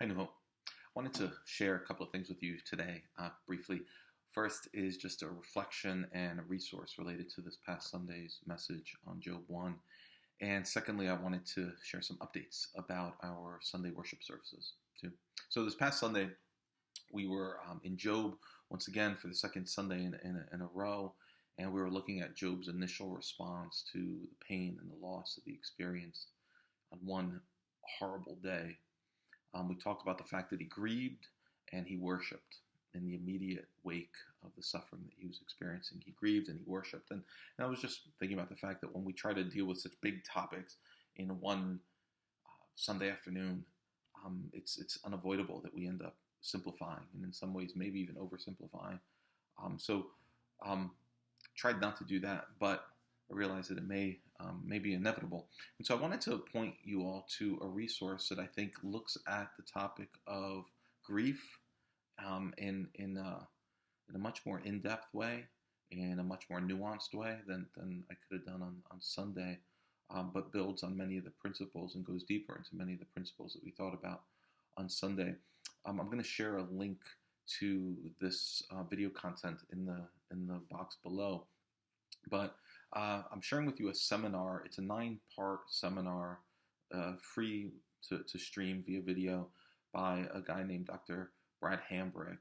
Hi, Nuho. I wanted to share a couple of things with you today, briefly. First is just a reflection and a resource related to this past Sunday's message on Job 1. And secondly, I wanted to share some updates about our Sunday worship services, too. So this past Sunday, we were in Job once again for the second Sunday in a row, and we were looking at Job's initial response to the pain and the loss that he experienced on one horrible day. We talked about the fact that he grieved and he worshiped in the immediate wake of the suffering that he was experiencing. He grieved and he worshiped. And I was just thinking about the fact that when we try to deal with such big topics in one Sunday afternoon, it's unavoidable that we end up simplifying and in some ways maybe even oversimplifying. So tried not to do that, but I realized that it may be inevitable. And so I wanted to point you all to a resource that I think looks at the topic of grief in a much more in-depth way, in a much more nuanced way than I could have done on Sunday, but builds on many of the principles and goes deeper into many of the principles that we thought about on Sunday. I'm going to share a link to this video content in the box below, but I'm sharing with you a seminar. It's a 9-part seminar, free to stream via video by a guy named Dr. Brad Hambrick.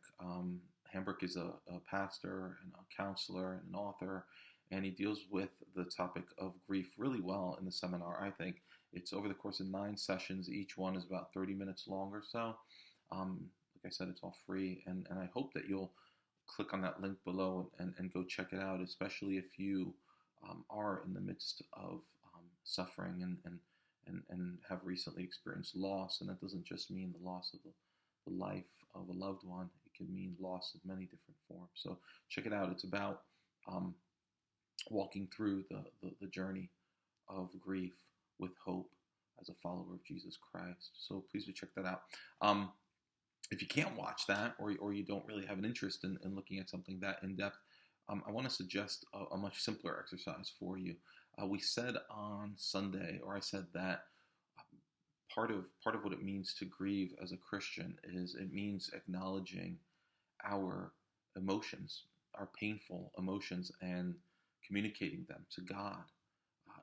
Hambrick is a pastor and a counselor and an author, and he deals with the topic of grief really well in the seminar, I think. It's over the course of 9 sessions. Each one is about 30 minutes long or so. Like I said, it's all free, and I hope that you'll click on that link below and go check it out, especially if you are in the midst of suffering and have recently experienced loss. And that doesn't just mean the loss of the life of a loved one. It can mean loss of many different forms. So check it out. It's about walking through the journey of grief with hope as a follower of Jesus Christ. So please do check that out. If you can't watch that, or you don't really have an interest in looking at something that in-depth, I want to suggest a much simpler exercise for you. We said on Sunday, or I said that part of what it means to grieve as a Christian is it means acknowledging our emotions, our painful emotions, and communicating them to God,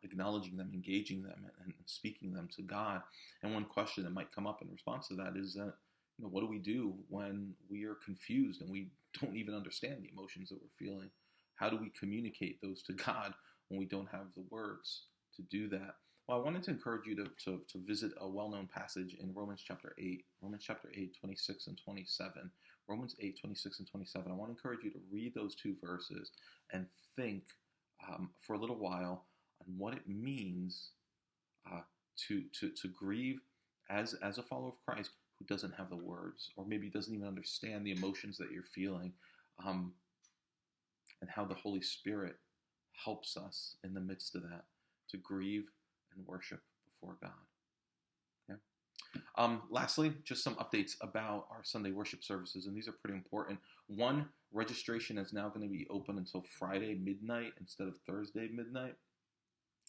acknowledging them, engaging them, and speaking them to God. And one question that might come up in response to that is that, what do we do when we are confused and we don't even understand the emotions that we're feeling? How do we communicate those to God when we don't have the words to do that? Well, I wanted to encourage you to visit a well-known passage in Romans chapter 8, 26 and 27. Romans 8, 26 and 27. I want to encourage you to read those 2 verses and think for a little while on what it means to grieve as a follower of Christ who doesn't have the words, or maybe doesn't even understand the emotions that you're feeling, and how the Holy Spirit helps us in the midst of that to grieve and worship before God. Okay. Lastly, just some updates about our Sunday worship services, and these are pretty important. One, registration is now going to be open until Friday midnight instead of Thursday midnight.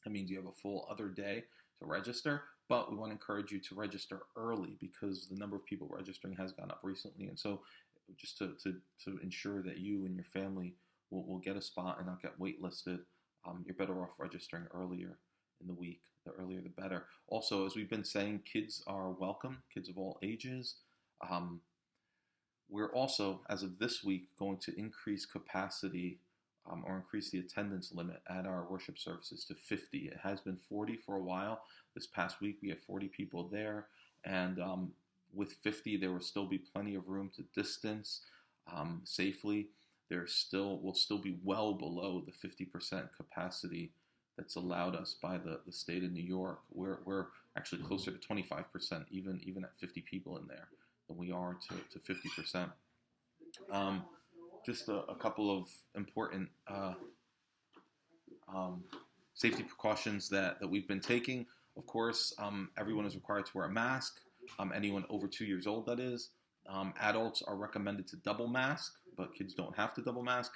That means you have a full other day to register, but we want to encourage you to register early because the number of people registering has gone up recently. And so just to ensure that you and your family will get a spot and not get waitlisted, you're better off registering earlier in the week. The earlier the better. Also, as we've been saying, kids are welcome, kids of all ages. We're also, as of this week, going to increase capacity or increase the attendance limit at our worship services to 50. It has been 40 for a while. This past week we had 40 people there, and with 50 there will still be plenty of room to distance safely. There will still be well below the 50% capacity that's allowed us by the state of New York. We're actually closer to 25%, even at 50 people in there, than we are to 50%. Just a couple of important safety precautions that we've been taking. Of course, everyone is required to wear a mask. Anyone over 2 years old, that is. Adults are recommended to double mask, but kids don't have to double mask.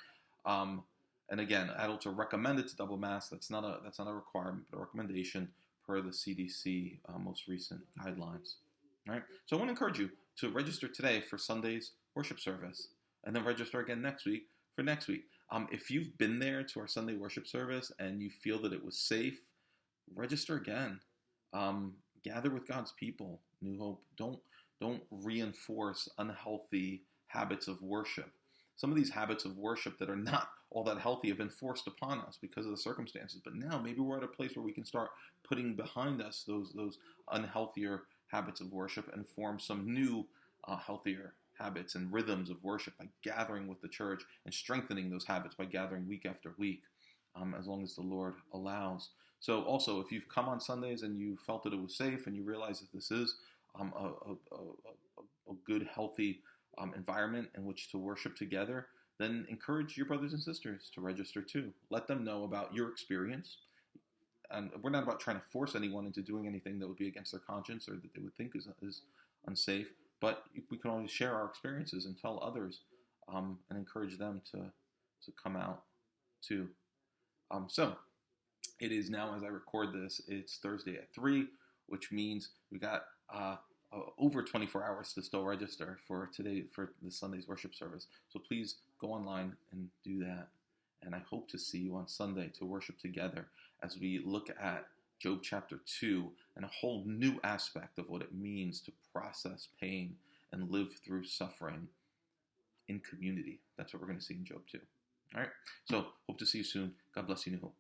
And again, adults are recommended to double mask. That's not a requirement, but a recommendation per the CDC most recent guidelines. All right. So I want to encourage you to register today for Sunday's worship service, and then register again next week for next week. If you've been there to our Sunday worship service and you feel that it was safe, register again. Gather with God's people. New Hope. Don't reinforce unhealthy habits of worship. Some of these habits of worship that are not all that healthy have been forced upon us because of the circumstances. But now maybe we're at a place where we can start putting behind us those unhealthier habits of worship and form some new healthier habits and rhythms of worship by gathering with the church and strengthening those habits by gathering week after week, as long as the Lord allows. So also, if you've come on Sundays and you felt that it was safe and you realize that this is a good, healthy environment in which to worship together, then encourage your brothers and sisters to register too. Let them know about your experience. And we're not about trying to force anyone into doing anything that would be against their conscience or that they would think is unsafe, but we can always share our experiences and tell others and encourage them to come out too. So it is now, as I record this, it's Thursday at 3, which means we got over 24 hours to still register for the Sunday's worship service. So please go online and do that. And I hope to see you on Sunday to worship together as we look at Job chapter 2 and a whole new aspect of what it means to process pain and live through suffering in community. That's what we're going to see in Job 2. All right. So hope to see you soon. God bless you, New Hope.